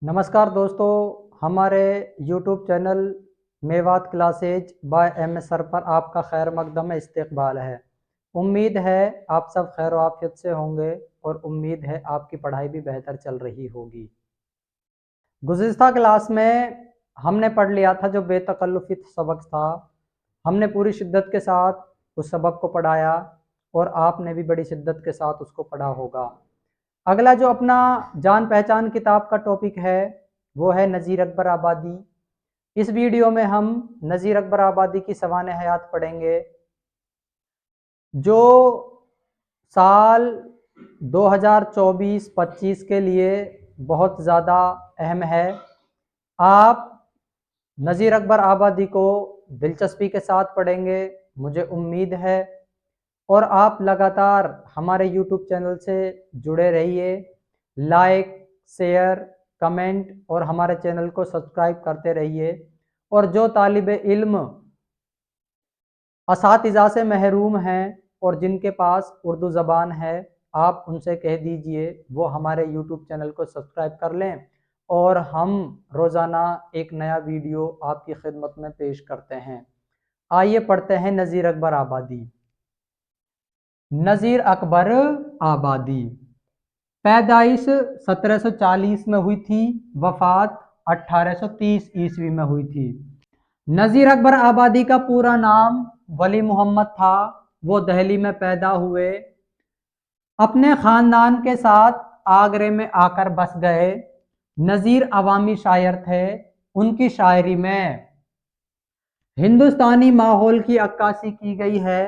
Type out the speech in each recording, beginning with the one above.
नमस्कार दोस्तों, हमारे YouTube channel Mewat classes by MS sir पर आपका खैर मकदम इस्तकबाल है। उम्मीद है आप सब खैर आफियत से होंगे और उम्मीद है आपकी पढ़ाई भी बेहतर चल रही होगी। गुज़िश्ता क्लास में हमने पढ़ लिया था जो बेतकल्लुफ़ी सबक था। हमने पूरी शिद्दत के साथ उस सबक को पढ़ाया और आपने भी बड़ी शिद्दत के साथ उसको पढ़ा होगा। अगला जो अपना जान पहचान किताब का टॉपिक है वो है नज़ीर अकबर आबादी। इस वीडियो में हम नज़ीर अकबर आबादी की सवाने हयात पढ़ेंगे जो साल 2024-25 के लिए बहुत ज़्यादा अहम है। आप नज़ीर अकबर आबादी को दिलचस्पी के साथ पढ़ेंगे, मुझे उम्मीद है, और आप लगातार हमारे YouTube चैनल से जुड़े रहिए। लाइक, शेयर, कमेंट और हमारे चैनल को सब्सक्राइब करते रहिए। और जो तालिबे इल्म असातिज़ा से महरूम हैं और जिनके पास उर्दू ज़बान है, आप उनसे कह दीजिए वो हमारे YouTube चैनल को सब्सक्राइब कर लें और हम रोज़ाना एक नया वीडियो आपकी खिदमत में पेश करते हैं। आइए पढ़ते हैं नज़ीर अकबर आबादी। नज़ीर अकबर आबादी पैदाइश 1740 में हुई थी, वफ़ात 1830 ईस्वी में हुई थी। नज़ीर अकबर आबादी का पूरा नाम वली मोहम्मद था। वो दिल्ली में पैदा हुए। अपने ख़ानदान के साथ आगरे में आकर बस गए। नज़ीर अवामी शायर थे। उनकी शायरी में हिंदुस्तानी माहौल की अक्कासी की गई है।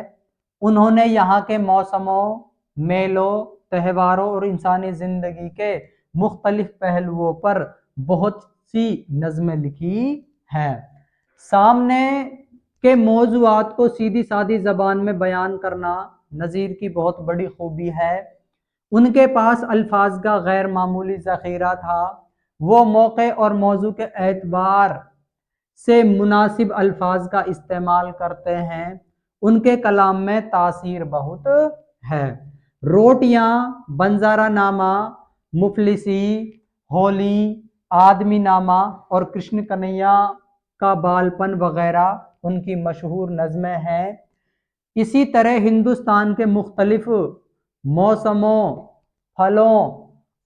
उन्होंने यहाँ के मौसमों, मेलों, त्योहारों और इंसानी ज़िंदगी के मुख्तलिफ पहलुओं पर बहुत सी नज़में लिखी हैं। सामने के मौज़ूआत को सीधी सादी ज़बान में बयान करना नज़ीर की बहुत बड़ी खूबी है। उनके पास अल्फाज का गैर मामूली ज़ख़ीरा था। वो मौके और मौजू के एतबार से मुनासिब अल्फाज का इस्तेमाल करते हैं। उनके कलाम में तासीर बहुत है। रोटियां, बंजारा नामा, मुफलिसी, होली, आदमी नामा और कृष्ण कन्हैया का बालपन वगैरह उनकी मशहूर नज़में हैं। इसी तरह हिंदुस्तान के मुख्तलिफ मौसमों, फलों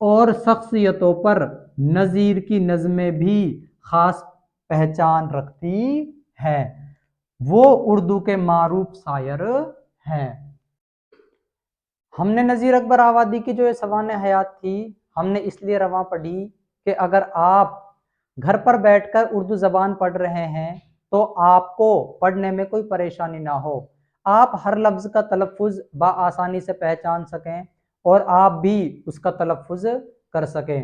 और शख्सियतों पर नज़ीर की नज़में भी ख़ास पहचान रखती हैं। वो उर्दू के मारूफ शायर हैं। हमने नज़ीर अकबर आबादी की जो ये सवाने हयात थी, हमने इसलिए रवां पढ़ी कि अगर आप घर पर बैठकर उर्दू ज़बान पढ़ रहे हैं तो आपको पढ़ने में कोई परेशानी ना हो। आप हर लफ्ज़ का तलफ़ुज़ बआसानी से पहचान सकें और आप भी उसका तलफ़ुज़ कर सकें।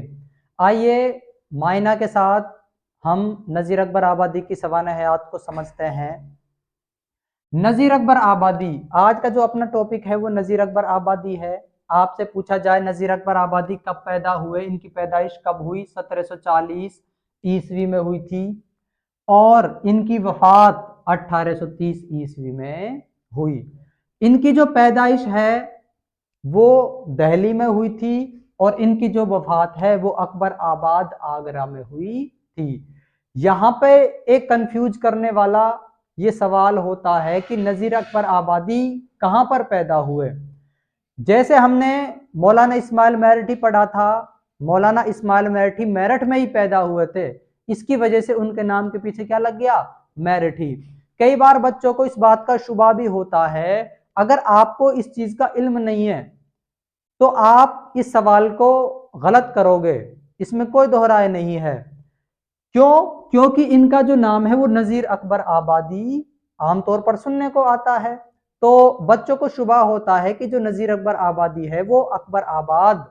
आइए मायना के साथ हम नज़ीर अकबर आबादी की सवाने हयात को समझते हैं। नज़ीर अकबर आबादी, आज का जो अपना टॉपिक है वो नज़ीर अकबर आबादी है। आपसे पूछा जाए नज़ीर अकबर आबादी कब पैदा हुए, इनकी पैदाइश कब हुई? 1740 ईस्वी में हुई थी और इनकी वफ़ात 1830 ईस्वी में हुई। इनकी जो पैदाइश है वो दिल्ली में हुई थी और इनकी जो वफ़ात है वो अकबर आबाद आगरा में हुई थी। यहाँ पे एक कंफ्यूज करने वाला ये सवाल होता है कि नज़ीर अकबर आबादी कहाँ पर पैदा हुए। जैसे हमने मौलाना इस्माइल मेरठी पढ़ा था, मौलाना इस्माइल मेरठी मेरठ में ही पैदा हुए थे, इसकी वजह से उनके नाम के पीछे क्या लग गया? मेरठी। कई बार बच्चों को इस बात का शुबा भी होता है, अगर आपको इस चीज का इल्म नहीं है तो आप इस सवाल को गलत करोगे, इसमें कोई दोहराए नहीं है। क्यों? क्योंकि इनका जो नाम है वो नज़ीर अकबर आबादी आमतौर पर सुनने को आता है, तो बच्चों को शुबा होता है कि जो नज़ीर अकबर आबादी है वो अकबर आबाद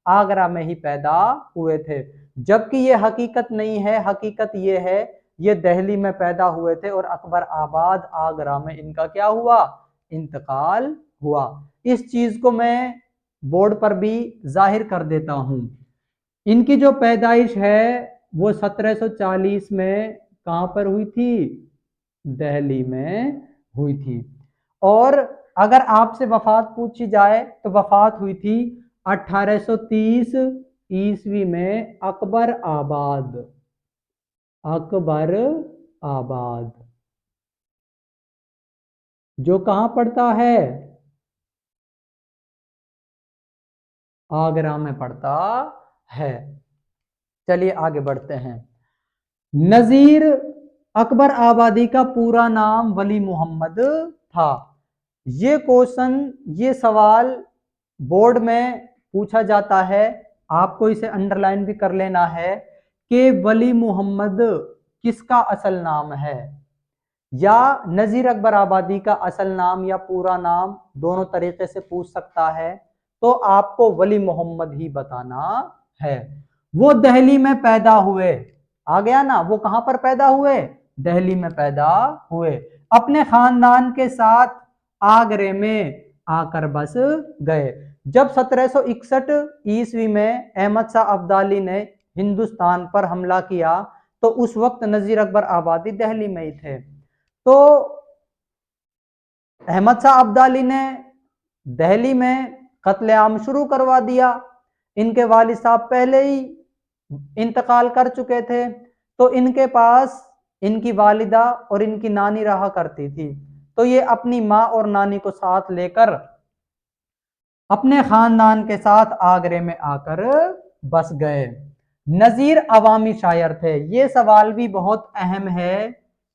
आगरा में ही पैदा हुए थे, जबकि ये हकीकत नहीं है। हकीकत ये है ये दिल्ली में पैदा हुए थे और अकबर आबाद आगरा में इनका क्या हुआ? इंतकाल हुआ। इस चीज को मैं बोर्ड पर भी जाहिर कर देता हूं। इनकी जो पैदाइश है वो 1740 में कहां पर हुई थी? दिल्ली में हुई थी। और अगर आपसे वफात पूछी जाए तो वफात हुई थी 1830 ईस्वी में अकबर आबाद, अकबर आबाद जो कहां पड़ता है, आगरा में पड़ता है। चलिए आगे बढ़ते हैं। नजीर अकबर आबादी का पूरा नाम वली मोहम्मद था। ये क्वेश्चन, ये सवाल बोर्ड में पूछा जाता है, आपको इसे अंडरलाइन भी कर लेना है कि वली मोहम्मद किसका असल नाम है, या नजीर अकबर आबादी का असल नाम या पूरा नाम, दोनों तरीके से पूछ सकता है। तो आपको वली मोहम्मद ही बताना है। वो दिल्ली में पैदा हुए, आ गया ना, वो कहां पर पैदा हुए, दिल्ली में पैदा हुए। अपने खानदान के साथ आगरे में आकर बस गए। जब 1761 ईस्वी में अहमद शाह अब्दाली ने हिंदुस्तान पर हमला किया तो उस वक्त नजीर अकबर आबादी दिल्ली में ही थे। तो अहमद शाह अब्दाली ने दिल्ली में कत्लेआम शुरू करवा दिया। इनके वालिद साहब पहले ही इंतकाल कर चुके थे, तो इनके पास इनकी वालिदा और इनकी नानी रहा करती थी। तो ये अपनी माँ और नानी को साथ लेकर अपने खानदान के साथ आगरे में आकर बस गए। नजीर अवामी शायर थे। ये सवाल भी बहुत अहम है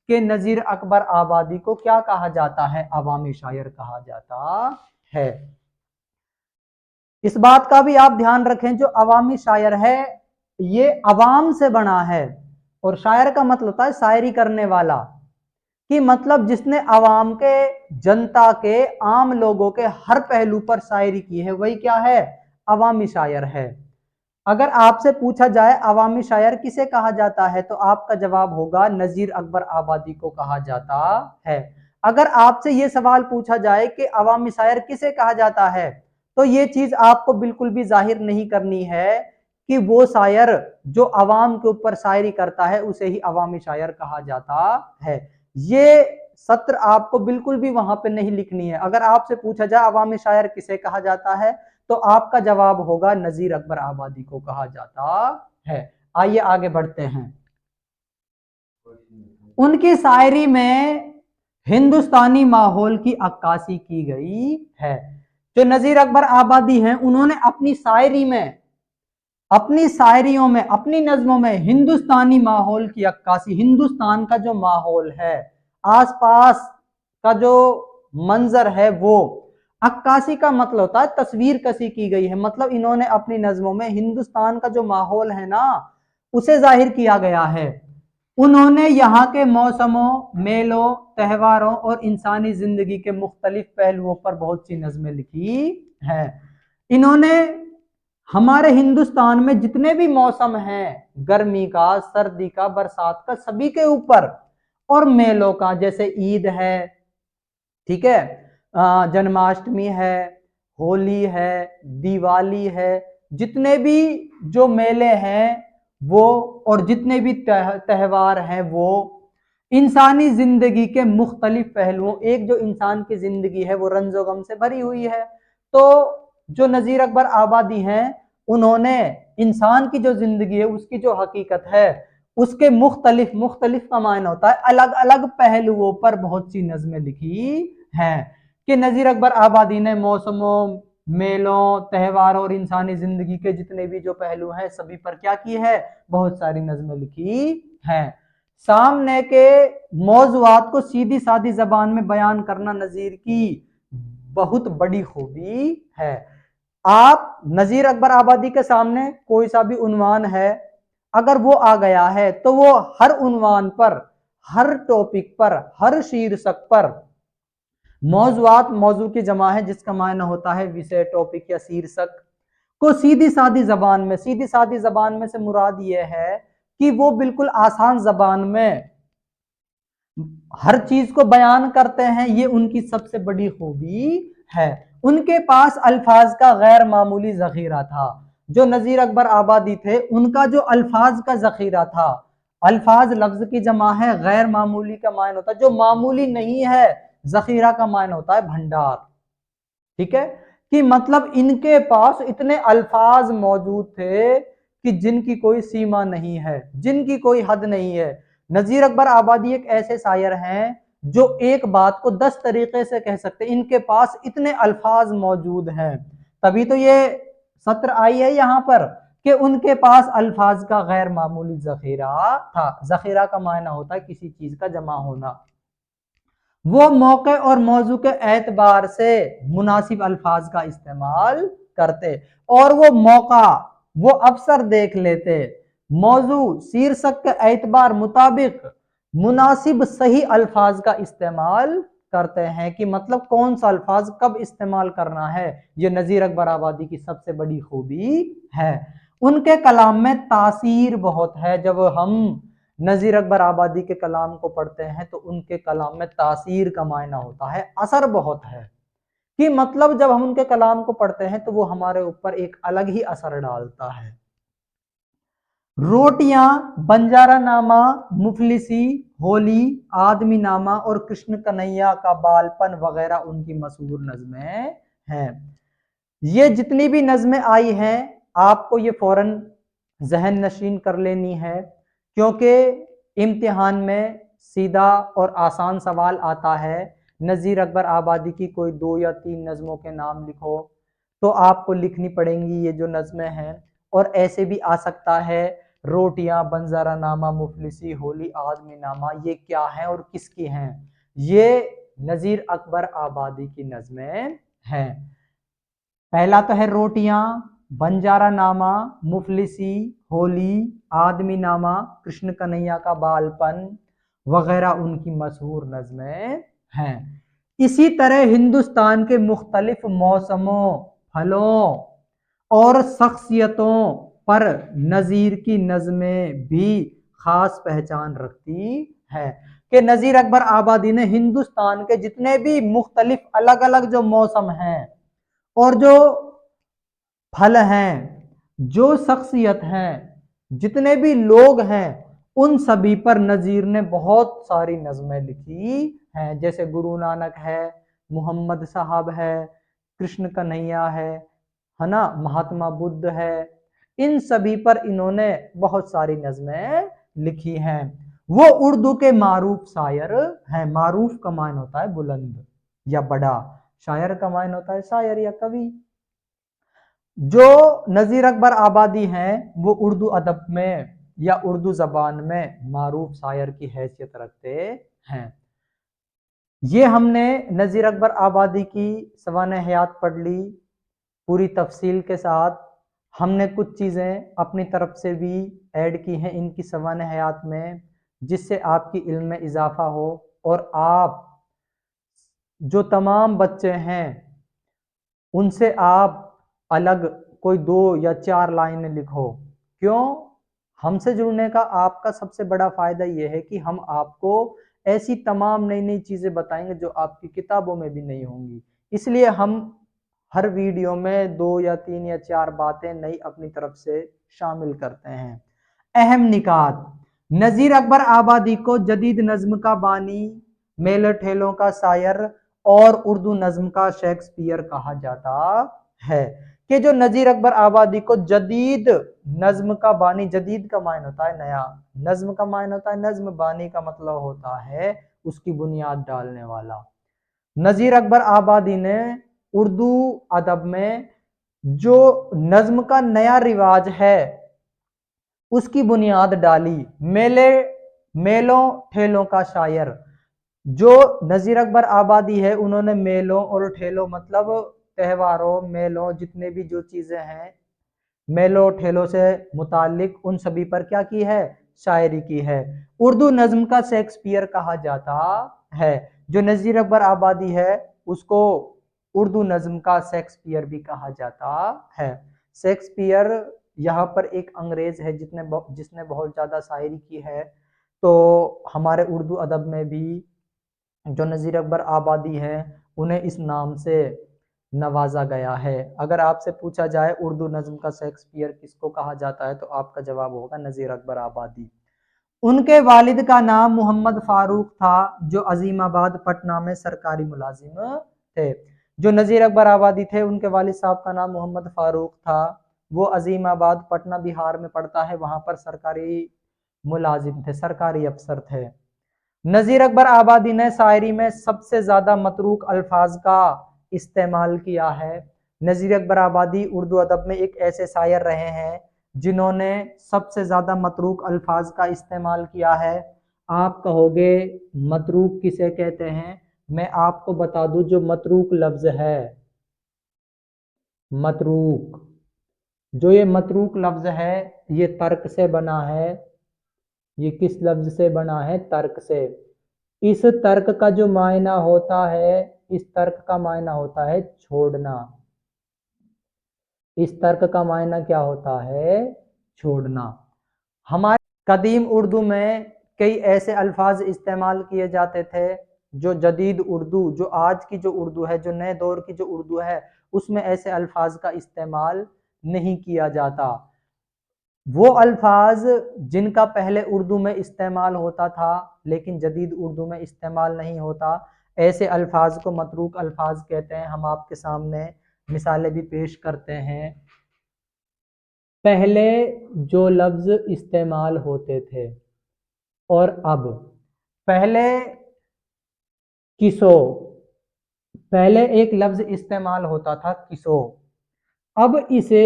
कि नजीर अकबर आबादी को क्या कहा जाता है, अवामी शायर कहा जाता है। इस बात का भी आप ध्यान रखें, जो अवामी शायर है ये अवाम से बना है, और शायर का मतलब होता है शायरी करने वाला, कि मतलब जिसने अवाम के, जनता के, आम लोगों के हर पहलू पर शायरी की है, वही क्या है, अवामी शायर है। अगर आपसे पूछा जाए अवामी शायर किसे कहा जाता है, तो आपका जवाब होगा नजीर अकबर आबादी को कहा जाता है। अगर आपसे यह सवाल पूछा जाए कि अवामी शायर किसे कहा जाता है, तो ये चीज आपको बिल्कुल भी जाहिर नहीं करनी है कि वो शायर जो अवाम के ऊपर शायरी करता है उसे ही अवामी शायर कहा जाता है। ये सत्र आपको बिल्कुल भी वहां पे नहीं लिखनी है। अगर आपसे पूछा जाए अवामी शायर किसे कहा जाता है, तो आपका जवाब होगा नजीर अकबर आबादी को कहा जाता है। आइए आगे बढ़ते हैं। उनकी शायरी में हिंदुस्तानी माहौल की अक्कासी की गई है। जो नजीर अकबर आबादी हैं, उन्होंने अपनी शायरी में, अपनी शायरियों में, अपनी नज्मों में हिंदुस्तानी माहौल की अक्कासी, हिंदुस्तान का जो माहौल है, आसपास का जो मंजर है, वो अक्कासी का मतलब होता है तस्वीर कसी की गई है। मतलब इन्होंने अपनी नज्मों में हिंदुस्तान का जो माहौल है ना, उसे जाहिर किया गया है। उन्होंने यहाँ के मौसमों, मेलों, त्योहारों और इंसानी जिंदगी के मुख्तलिफ पहलुओं पर बहुत सी नज़में लिखी हैं। इन्होंने हमारे हिंदुस्तान में जितने भी मौसम हैं, गर्मी का, सर्दी का, बरसात का, सभी के ऊपर, और मेलों का, जैसे ईद है, ठीक है, जन्माष्टमी है, होली है, दिवाली है, जितने भी जो मेले हैं वो, और जितने भी त्योहार हैं वो इंसानी जिंदगी के मुख्तलिफ पहलुओं, एक जो इंसान की जिंदगी है वो रंजो गम से भरी हुई है। तो जो नजीर अकबर आबादी हैं, उन्होंने इंसान की जो जिंदगी है, उसकी जो हकीकत है, उसके मुख्तलिफ, मुख्तलिफ का मायना होता है अलग अलग पहलुओं पर बहुत सी नज़में लिखी हैं। कि नजीर अकबर आबादी ने मौसमों, मेलों, त्योहारों और इंसानी जिंदगी के जितने भी जो पहलू हैं, सभी पर क्या की है, बहुत सारी नज़में लिखी हैं। सामने के मौज़ूआत को सीधी सादी जबान में बयान करना नजीर की बहुत बड़ी खूबी है। आप नजीर अकबर आबादी के सामने कोई सा भी उन्वान है, अगर वो आ गया है तो वो हर उन्वान पर, हर टॉपिक पर, हर शीर्षक पर, मौज़ूआत मौजू की जमा है जिसका मायना होता है विषय, टॉपिक या शीर्षक, को सीधी सादी जबान में, सीधी सादी जबान में से मुराद ये है कि वो बिल्कुल आसान जबान में हर चीज को बयान करते हैं। ये उनकी सबसे बड़ी खूबी है। उनके पास अल्फाज का गैर मामूली जखीरा था। जो नजीर अकबर आबादी थे, उनका जो अल्फाज का जखीरा था, अल्फाज लफ्ज की जमा है, गैर मामूली का मायना होता है जो मामूली नहीं है, जखीरा का मायना होता है भंडार। ठीक है, कि मतलब इनके पास इतने अल्फाज मौजूद थे कि जिनकी कोई सीमा नहीं है, जिनकी कोई हद नहीं है। नजीर अकबर आबादी एक ऐसे शायर हैं जो एक बात को 10 तरीके से कह सकते हैं, इनके पास इतने अल्फाज मौजूद हैं। तभी तो ये सत्र आई है यहाँ पर कि उनके पास अल्फाज का गैर मामूली जखीरा था। जखीरा का मायना होता है किसी चीज का जमा होना। वो मौके और मौजू के एतबार से मुनासिब अल्फाज का इस्तेमाल करते और वो मौका, वो अवसर देख लेते, मौजू शीर्षक के एतबार मुताबिक मुनासिब सही अल्फाज का इस्तेमाल करते हैं कि मतलब कौन सा अल्फाज कब इस्तेमाल करना है। ये नजीर अकबर आबादी की सबसे बड़ी खूबी है। उनके कलाम में तासीर बहुत है। जब हम नजीर अकबर आबादी के कलाम को पढ़ते हैं तो उनके कलाम में तासीर का मायना होता है असर बहुत है, कि मतलब जब हम उनके कलाम को पढ़ते हैं तो वो हमारे ऊपर एक अलग ही असर डालता है। रोटियां, बंजारा नामा, मुफलिसी, होली, आदमी नामा और कृष्ण कन्हैया का बालपन वगैरह उनकी मशहूर नज़में हैं। ये जितनी भी नज़में आई हैं आपको ये फौरन जहन नशीन कर लेनी है, क्योंकि इम्तिहान में सीधा और आसान सवाल आता है। नज़ीर अकबर आबादी की कोई 2 या 3 नज़मों के नाम लिखो, तो आपको लिखनी पड़ेंगी ये जो नज़में हैं। और ऐसे भी आ सकता है रोटियां, बंजारा नामा, मुफलिसी, होली, आदमी नामा, ये क्या है और किसकी हैं। ये नज़ीर अकबर आबादी की नज़में हैं। पहला तो है रोटियां, बंजारा नामा, मुफलिसी, होली, आदमी नामा, कृष्ण कन्हैया का बालपन वगैरह उनकी मशहूर नज़में हैं। इसी तरह हिंदुस्तान के मुख्तलिफ मौसमों, फलों और शख्सियतों पर नज़ीर की नज़में भी खास पहचान रखती है कि नज़ीर अकबर आबादी ने हिंदुस्तान के जितने भी मुख्तलिफ अलग अलग जो मौसम हैं और जो फल हैं, जो शख्सियत हैं, जितने भी लोग हैं, उन सभी पर नज़ीर ने बहुत सारी नज़में लिखी हैं। जैसे गुरु नानक है, मोहम्मद साहब है, कृष्ण कन्हैया है ना, महात्मा बुद्ध है, इन सभी पर इन्होंने बहुत सारी नज़में लिखी हैं। वो उर्दू के मारूफ शायर हैं। मारूफ का मायना होता है बुलंद या बड़ा, शायर का मायना होता है शायर या कवि। जो नज़ीर अकबर आबादी हैं वो उर्दू अदब में या उर्दू ज़बान में मारूफ शायर की हैसियत रखते हैं। ये हमने नज़ीर अकबर आबादी की सवाने हयात पढ़ ली पूरी तफसील के साथ। हमने कुछ चीज़ें अपनी तरफ से भी ऐड की हैं इनकी सवाने हयात में, जिससे आपकी इल्म में इजाफा हो और आप जो तमाम बच्चे हैं उनसे आप अलग कोई 2 या 4 लाइनें लिखो। क्यों? हमसे जुड़ने का आपका सबसे बड़ा फायदा यह है कि हम आपको ऐसी तमाम नई नई चीज़ें बताएंगे जो आपकी किताबों में भी नहीं होंगी। इसलिए हम हर वीडियो में 2 या 3 या 4 बातें नई अपनी तरफ से शामिल करते हैं। अहम निकात: नज़ीर अकबर आबादी को जदीद नज्म का बानी, मेले ठेलों का शायर और उर्दू नज्म का शेक्सपियर कहा जाता है। कि जो नज़ीर अकबर आबादी को जदीद नज्म का बानी, जदीद का मायना होता है नया, नज्म का मायना होता है नज्म, बानी का मतलब होता है उसकी बुनियाद डालने वाला। नज़ीर अकबर आबादी ने उर्दू अदब में जो नज्म का नया रिवाज है उसकी बुनियाद डाली। मेलों ठेलों का शायर, जो नज़ीर अकबर आबादी है उन्होंने मेलों और ठेलों मतलब त्योहारों, मेलों, जितने भी जो चीज़ें हैं मेलों ठेलों से मुतालिक उन सभी पर क्या की है, शायरी की है। उर्दू नज्म का शेक्सपियर कहा जाता है। जो नज़ीर अकबर आबादी है उसको उर्दू नज्म का शेक्सपियर भी कहा जाता है। शेक्सपियर यहाँ पर एक अंग्रेज है जिसने बहुत ज़्यादा शायरी की है। तो हमारे उर्दू अदब में भी जो नज़ीर अकबर आबादी है उन्हें इस नाम से नवाजा गया है। अगर आपसे पूछा जाए उर्दू नज्म का शेक्सपियर किसको कहा जाता है तो आपका जवाब होगा नज़ीर अकबर आबादी। उनके वालिद का नाम मोहम्मद फारूक था जो अजीमाबाद पटना में सरकारी मुलाजिम थे। जो नज़ीर अकबर आबादी थे उनके वालिद साहब का नाम मोहम्मद फारूक था वो अजीमाबाद पटना बिहार में पड़ता है, वहां पर सरकारी मुलाजिम थे, सरकारी अफसर थे। नजीर अकबर आबादी ने शायरी में सबसे ज्यादा मतरूक अल्फाज का इस्तेमाल किया है। नजीर अकबर आबादी उर्दू अदब में एक ऐसे शायर रहे हैं जिन्होंने सबसे ज्यादा मतरूक अल्फाज का इस्तेमाल किया है। आप कहोगे मतरूक किसे कहते हैं, मैं आपको बता दूं, जो मतरूक लफ्ज है, मतरूक, जो ये मतरूक लफ्ज है ये तर्क से बना है। ये किस लफ्ज से बना है, तर्क से। इस तर्क का जो मायना होता है, इस तर्क का मायना होता है छोड़ना। इस तर्क का मायना क्या होता है, छोड़ना। हमारे कदीम उर्दू में कई ऐसे अल्फाज इस्तेमाल किए जाते थे जो जदीद उर्दू, जो आज की जो उर्दू है, जो नए दौर की जो उर्दू है, उसमें ऐसे अल्फाज का इस्तेमाल नहीं किया जाता। वो अल्फाज जिनका पहले उर्दू में इस्तेमाल होता था लेकिन जदीद उर्दू में इस्तेमाल नहीं होता, ऐसे अल्फाज को मतरूक अल्फाज कहते हैं। हम आपके सामने मिसालें भी पेश करते हैं। पहले जो लफ्ज इस्तेमाल होते थे और अब, पहले किसो, पहले एक लफ्ज इस्तेमाल होता था किसो, अब इसे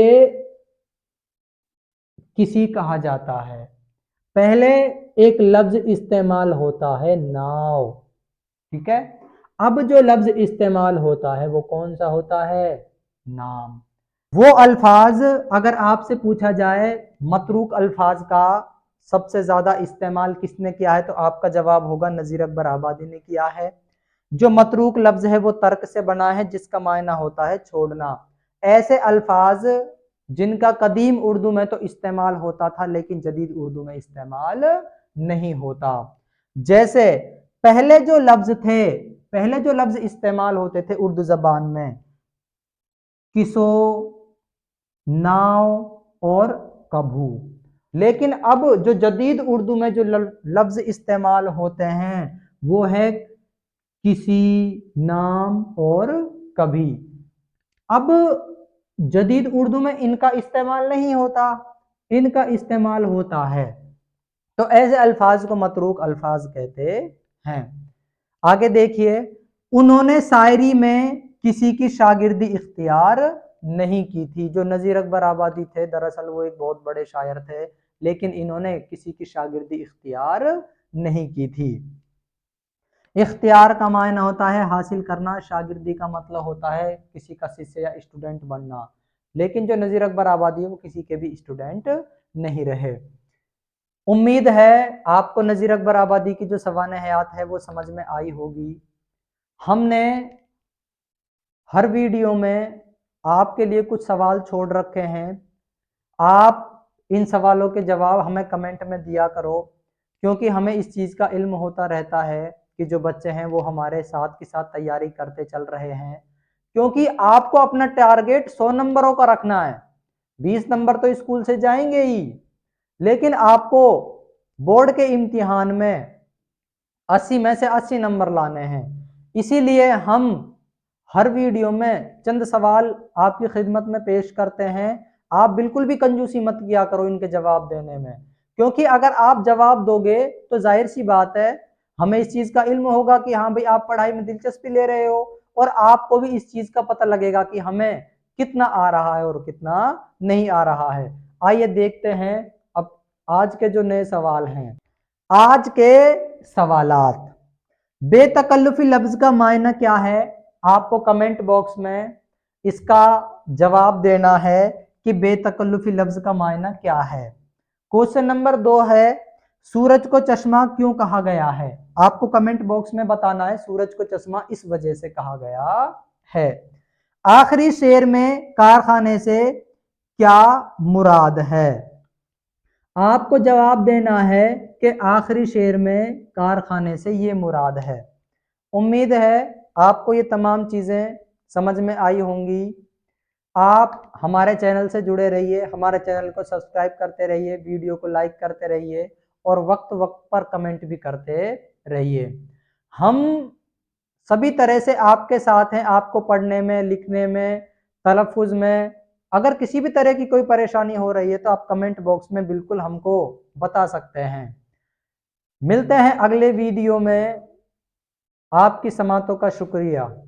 किसी कहा जाता है। पहले एक लफ्ज इस्तेमाल होता है नाव, ठीक है, अब जो लफ्ज इस्तेमाल होता है वो कौन सा होता है, नाम। वो अल्फाज, अगर आपसे पूछा जाए मतरूक अल्फाज का सबसे ज्यादा इस्तेमाल किसने किया है, तो आपका जवाब होगा नजीर अकबर आबादी ने किया है। जो मतरूक लफ्ज है वो तर्क से बना है जिसका मायना होता है छोड़ना। ऐसे अल्फाज जिनका कदीम उर्दू में तो इस्तेमाल होता था लेकिन जदीद उर्दू में इस्तेमाल नहीं होता। जैसे पहले जो लफ्ज थे, पहले जो लफ्ज इस्तेमाल होते थे उर्दू जबान में, किसो, नाव और कभू। लेकिन अब जो जदीद उर्दू में जो लफ्ज इस्तेमाल होते हैं वो है किसी, नाम और कभी। अब जदीद उर्दू में इनका इस्तेमाल नहीं होता, इनका इस्तेमाल होता है। तो ऐसे अल्फाज को मतरूक अल्फाज कहते हैं। आगे देखिए, उन्होंने शायरी में किसी की शागिर्दी इख्तियार नहीं की थी। जो नजीर अकबर आबादी थे दरअसल वो एक बहुत बड़े शायर थे लेकिन इन्होंने किसी की शागिर्दी इख्तियार नहीं की थी। इख्तियार का मायना होता है हासिल करना, शागिर्दी का मतलब होता है किसी का शिष्य या स्टूडेंट बनना। लेकिन जो नजीर अकबर आबादी है वो किसी के भी स्टूडेंट नहीं रहे। उम्मीद है आपको नजीर अकबर आबादी की जो सवाने हयात है वो समझ में आई होगी। हमने हर वीडियो में आपके लिए कुछ सवाल छोड़ रखे हैं। आप इन सवालों के जवाब हमें कमेंट में दिया करो, क्योंकि हमें इस चीज़ का इल्म होता रहता है कि जो बच्चे हैं वो हमारे साथ के साथ तैयारी करते चल रहे हैं। क्योंकि आपको अपना टारगेट 100 नंबरों का रखना है। 20 नंबर तो स्कूल से जाएंगे ही, लेकिन आपको बोर्ड के इम्तिहान में 80 में से 80 नंबर लाने हैं। इसीलिए हम हर वीडियो में चंद सवाल आपकी खिदमत में पेश करते हैं। आप बिल्कुल भी कंजूसी मत किया करो इनके जवाब देने में, क्योंकि अगर आप जवाब दोगे तो जाहिर सी बात है हमें इस चीज़ का इल्म होगा कि हाँ भाई आप पढ़ाई में दिलचस्पी ले रहे हो, और आपको भी इस चीज़ का पता लगेगा कि हमें कितना आ रहा है और कितना नहीं आ रहा है। आइए देखते हैं अब आज के जो नए सवाल हैं। आज के सवालात, बेतकल्लुफी लफ्ज का मायना क्या है? आपको कमेंट बॉक्स में इसका जवाब देना है कि बेतकल्लुफी लफ्ज का मायना क्या है। क्वेश्चन नंबर 2 है, सूरज को चश्मा क्यों कहा गया है? आपको कमेंट बॉक्स में बताना है सूरज को चश्मा इस वजह से कहा गया है। आखिरी शेर में कारखाने से क्या मुराद है? आपको जवाब देना है कि आखिरी शेर में कारखाने से ये मुराद है। उम्मीद है आपको ये तमाम चीज़ें समझ में आई होंगी। आप हमारे चैनल से जुड़े रहिए, हमारे चैनल को सब्सक्राइब करते रहिए, वीडियो को लाइक करते रहिए और वक्त वक्त पर कमेंट भी करते रहिए। हम सभी तरह से आपके साथ हैं, आपको पढ़ने में, लिखने में, तलफ़ुज़ में अगर किसी भी तरह की कोई परेशानी हो रही है तो आप कमेंट बॉक्स में बिल्कुल हमको बता सकते हैं। मिलते हैं अगले वीडियो में। आपकी समातों का शुक्रिया।